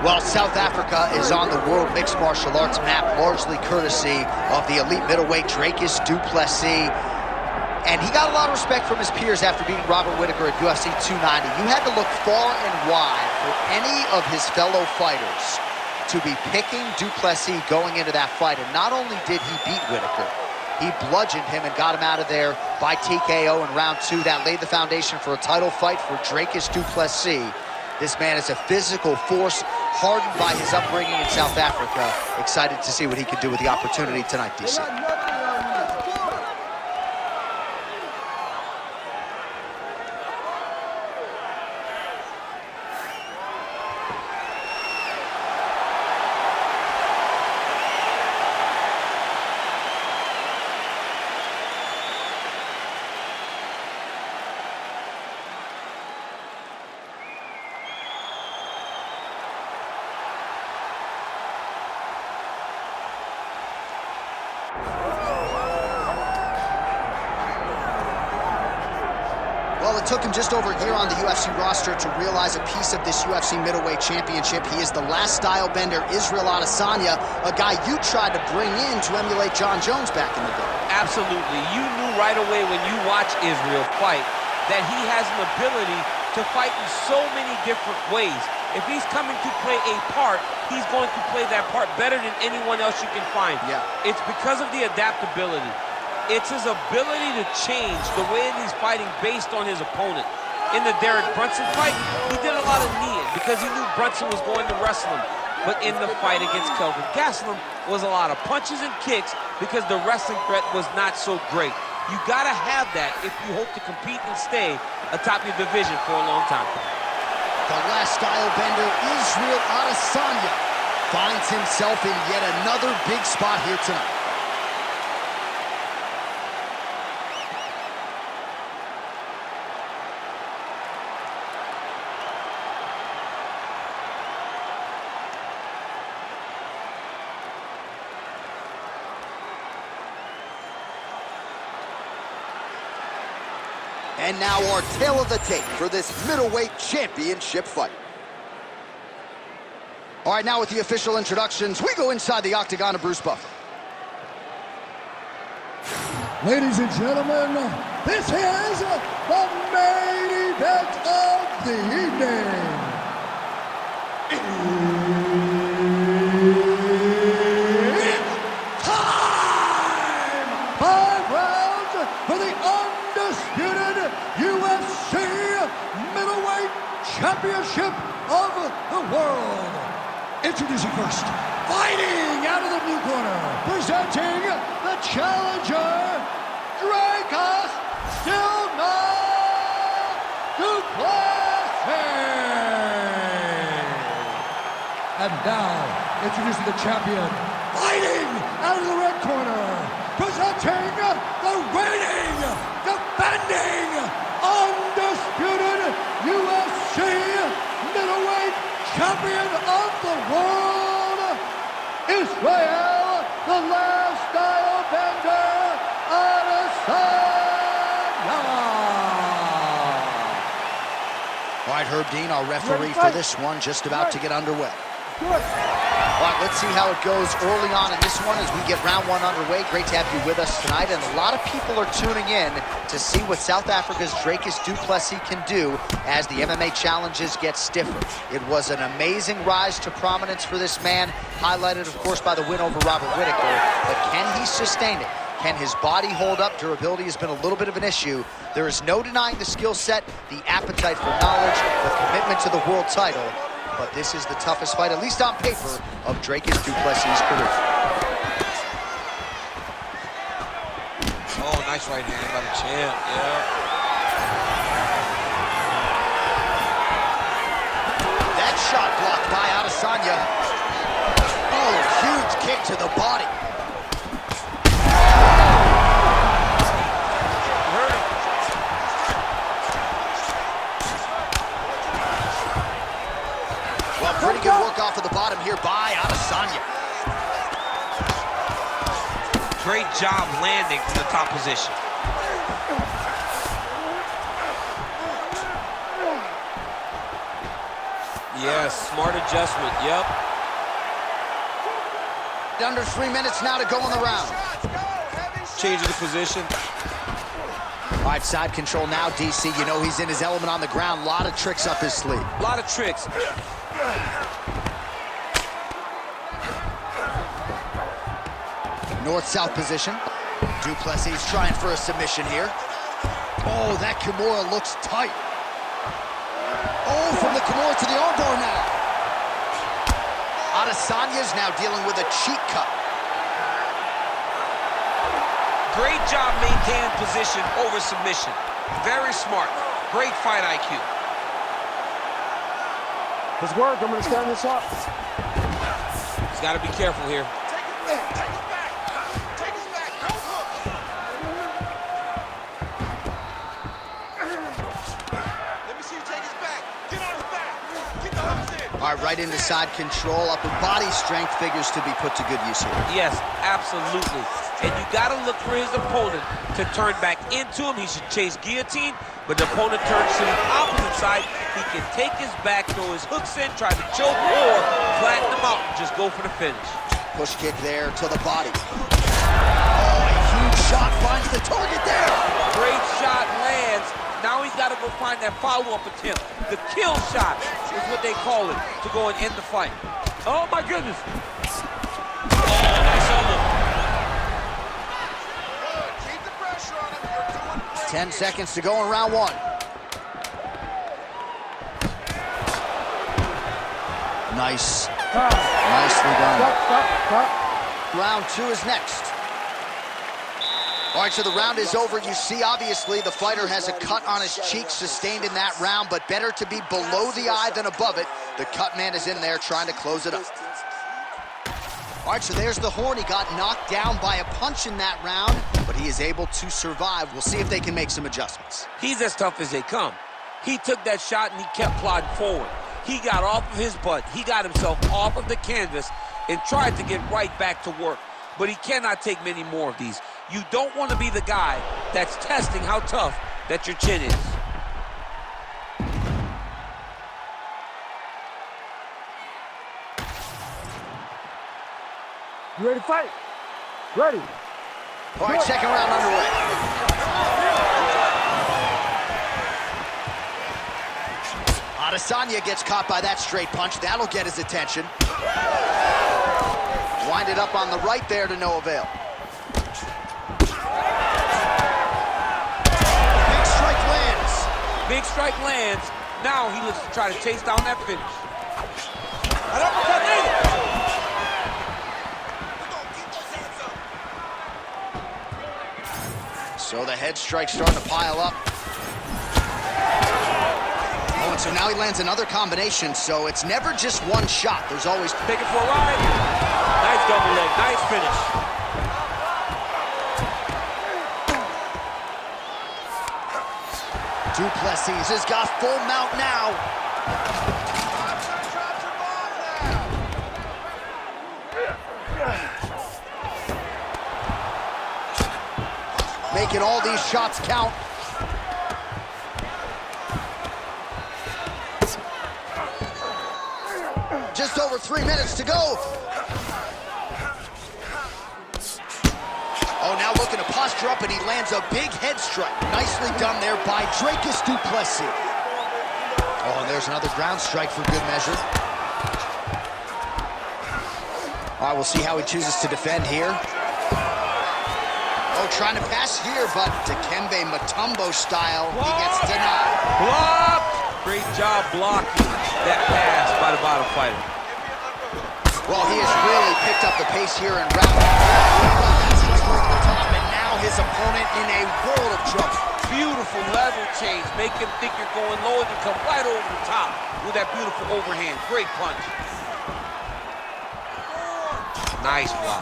Well, South Africa is on the world mixed martial arts map, largely courtesy of the elite middleweight Dricus du Plessis. And he got a lot of respect from his peers after beating Robert Whittaker at UFC 290. You had to look far and wide for any of his fellow fighters to be picking du Plessis going into that fight. And not only did he beat Whittaker, he bludgeoned him and got him out of there by TKO in round 2. That laid the foundation for a title fight for Dricus du Plessis. This man is a physical force, hardened by his upbringing in South Africa. Excited to see what he can do with the opportunity tonight, DC. Well, it took him just over a year on the UFC roster to realize a piece of this UFC middleweight championship. He is the last style bender, Israel Adesanya, a guy you tried to bring in to emulate John Jones back in the day. Absolutely. You knew right away when you watched Israel fight that he has an ability to fight in so many different ways. If he's coming to play a part, he's going to play that part better than anyone else you can find. Yeah. It's because of the adaptability. It's his ability to change the way that he's fighting based on his opponent. In the Derek Brunson fight, he did a lot of kneeing because he knew Brunson was going to wrestle him. But in the fight against Kelvin Gastelum was a lot of punches and kicks because the wrestling threat was not so great. You gotta have that if you hope to compete and stay atop your division for a long time. The last style bender, Israel Adesanya, finds himself in yet another big spot here tonight. And now our tale of the tape for this middleweight championship fight. All right, now with the official introductions, we go inside the octagon of Bruce Buffer. Ladies and gentlemen, this is the main event of the evening. It's time! 5 rounds for the undisputed UFC middleweight championship of the world. Introducing first, fighting out of the blue corner, presenting the challenger, Dricus du Plessis. And now, introducing the champion, fighting out of the red corner, presenting the reigning, defending, undisputed UFC middleweight champion of the world, Israel, the last style bender, Adesanya. All right, Herb Dean, our referee for this one, just about to get underway. All right, let's see how it goes early on in this one as we get round 1 underway. Great to have you with us tonight, and a lot of people are tuning in to see what South Africa's Dricus du Plessis can do as the MMA challenges get stiffer. It was an amazing rise to prominence for this man, highlighted, of course, by the win over Robert Whittaker, but can he sustain it? Can his body hold up? Durability has been a little bit of an issue. There is no denying the skill set, the appetite for knowledge, the commitment to the world title. But this is the toughest fight, at least on paper, of Dricus du Plessis' career. Oh, nice right hand by the champ, yeah. That shot blocked by Adesanya. Oh, huge kick to the body. Pretty good work off of the bottom here by Adesanya. Great job landing from the top position. Yes, smart adjustment, yep. Under 3 minutes now to go in the round. Changing the position. All right, side control now, DC. You know he's in his element on the ground. A lot of tricks up his sleeve. A lot of tricks. North-south position. Du Plessis trying for a submission here. Oh, that Kimura looks tight. Oh, from the Kimura to the armbar now. Adesanya's now dealing with a cheek cut. Great job maintaining position over submission. Very smart. Great fight IQ. Let's work. I'm going to stand this up. He's got to be careful here. All right, right into side control. Upper body strength figures to be put to good use here. Yes, absolutely. And you got to look for his opponent to turn back into him. He should chase guillotine, but the opponent turns to the opposite side. He can take his back, throw his hooks in, try to choke, or flatten him out and just go for the finish. Push kick there to the body. Oh, a huge shot finds the target there. Great shot lands. Now he's got to go find that follow-up attempt. The kill shot is what they call it, to go and end the fight. Oh, my goodness. Oh, nice elbow. Keep the pressure on him. You're doing great. 10 seconds to go in round one. Nice. Nicely done. Stop. Round two is next. All right, so the round is over. You see, obviously, the fighter has a cut on his cheek sustained in that round, but better to be below the eye than above it. The cut man is in there trying to close it up. All right, so there's the horn. He got knocked down by a punch in that round, but he is able to survive. We'll see if they can make some adjustments. He's as tough as they come. He took that shot and he kept plodding forward. He got off of his butt. He got himself off of the canvas and tried to get right back to work. But he cannot take many more of these. You don't want to be the guy that's testing how tough that your chin is. You ready to fight? Ready. All right, second round underway. Adesanya gets caught by that straight punch. That'll get his attention. Winded up on the right there to no avail. Big strike lands. Big strike lands. Now he looks to try to chase down that finish. An uppercut needed. So the head strike's starting to pile up. Oh, and so now he lands another combination, so it's never just one shot. There's always... Take it for a ride. Nice double leg, nice finish. Du Plessis has got full mount now. Making all these shots count. Just over 3 minutes to go. Oh, now looking to posture up, and he lands a big head strike. Nicely done there by Dricus du Plessis. Oh, and there's another ground strike for good measure. All right, we'll see how he chooses to defend here. Oh, trying to pass here, but Dikembe Mutombo style, he gets denied. Blocked! Great job blocking that pass by the bottom fighter. Well, he has really picked up the pace here in round one. That's just over the top, and now his opponent in a world of trouble. Beautiful level change. Make him think you're going low and you come right over the top with that beautiful overhand. Great punch. Nice block.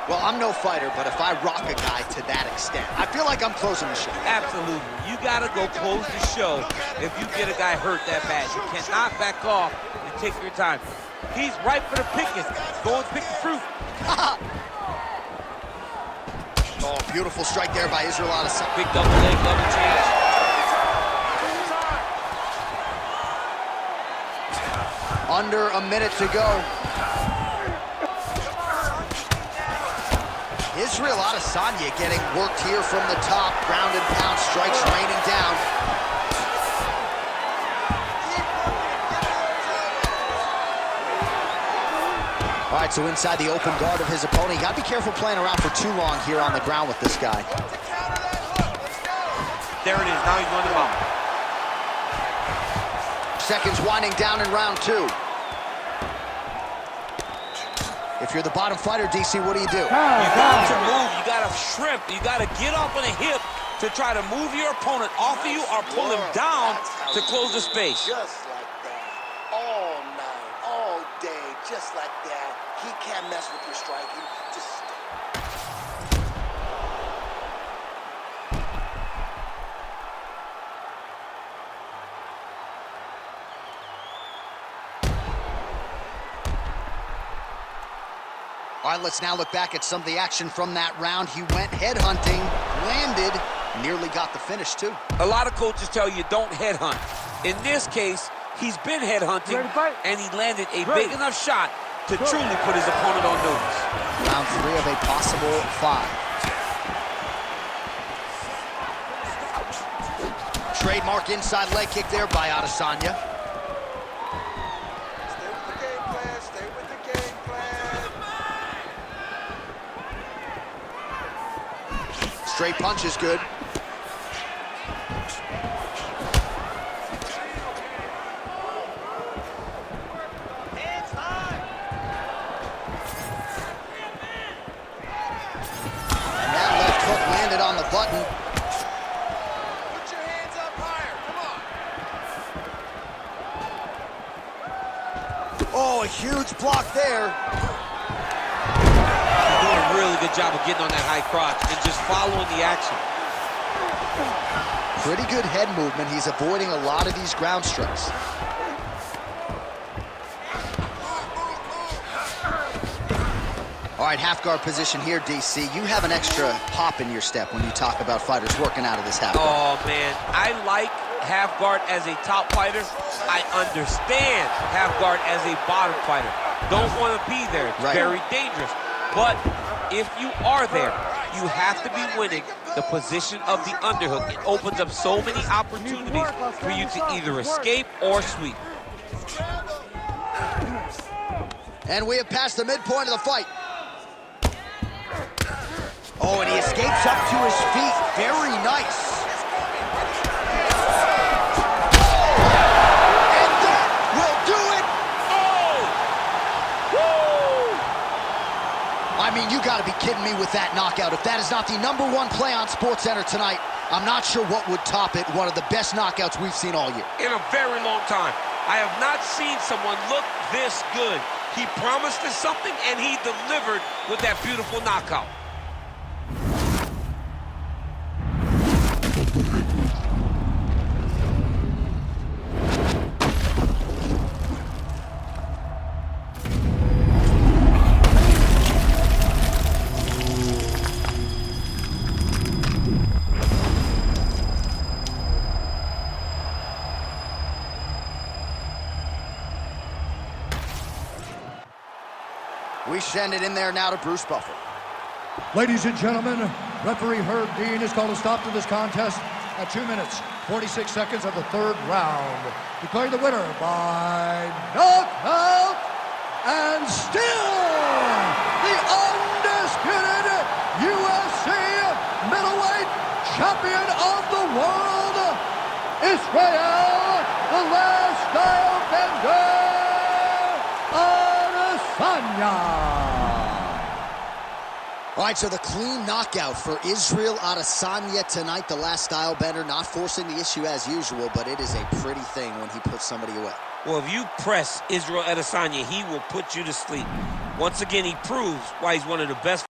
Well, I'm no fighter, but if I rock a guy to that extent, I feel like I'm closing the show. Absolutely. You got to go close the show if you get a guy hurt that bad. You cannot back off and take your time. He's ripe for the picking. Go and pick the fruit. Oh, beautiful strike there by Israel Adesanya. Big double leg, double change. Under a minute to go. Israel Adesanya getting worked here from the top. Ground and pound strikes raining down. All right, so inside the open guard of his opponent. You gotta be careful playing around for too long here on the ground with this guy. There it is, now he's running him out. Seconds winding down in round 2. If you're the bottom fighter, DC, what do you do? You got to move, you got to shrimp, you got to get off on a hip to try to move your opponent off of you or pull him down to close the space. Just like that, all night, all day, just like that. He can't mess with your striking. Just stay. All right, let's now look back at some of the action from that round. He went headhunting, landed, nearly got the finish, too. A lot of coaches tell you don't headhunt. In this case, he's been headhunting, and he landed a big enough shot to truly put his opponent on notice. Round 3 of a possible 5. Trademark inside leg kick there by Adesanya. Stay with the game plan. Straight punch is good. And that left hook landed on the button. Put your hands up higher. Come on. Oh, a huge block there. He's doing a really good job of getting on that high crotch and just following the action. Pretty good head movement. He's avoiding a lot of these ground strikes. All right, half guard position here, DC. You have an extra hop in your step when you talk about fighters working out of this half guard. Oh, man, I like half guard as a top fighter. I understand half guard as a bottom fighter. Don't want to be there. It's very dangerous. But if you are there, you have to be winning the position of the underhook. It opens up so many opportunities for you to either escape or sweep. And we have passed the midpoint of the fight. Oh, and he escapes up to his feet. Very nice. And that will do it. Oh! Woo! I mean, you got to be kidding me with that knockout. If that is not the #1 play on SportsCenter tonight, I'm not sure what would top it. One of the best knockouts we've seen all year. In a very long time. I have not seen someone look this good. He promised us something, and he delivered with that beautiful knockout. We send it in there now to Bruce Buffer. Ladies and gentlemen, referee Herb Dean has called a stop to this contest at 2 minutes, 46 seconds of the 3rd round. Declaring the winner by knockout and still the undisputed UFC middleweight champion of the world, Israel, the last style bender, Adesanya. All right, so the clean knockout for Israel Adesanya tonight. The last style bender, not forcing the issue as usual, but it is a pretty thing when he puts somebody away. Well, if you press Israel Adesanya, he will put you to sleep. Once again, he proves why he's one of the best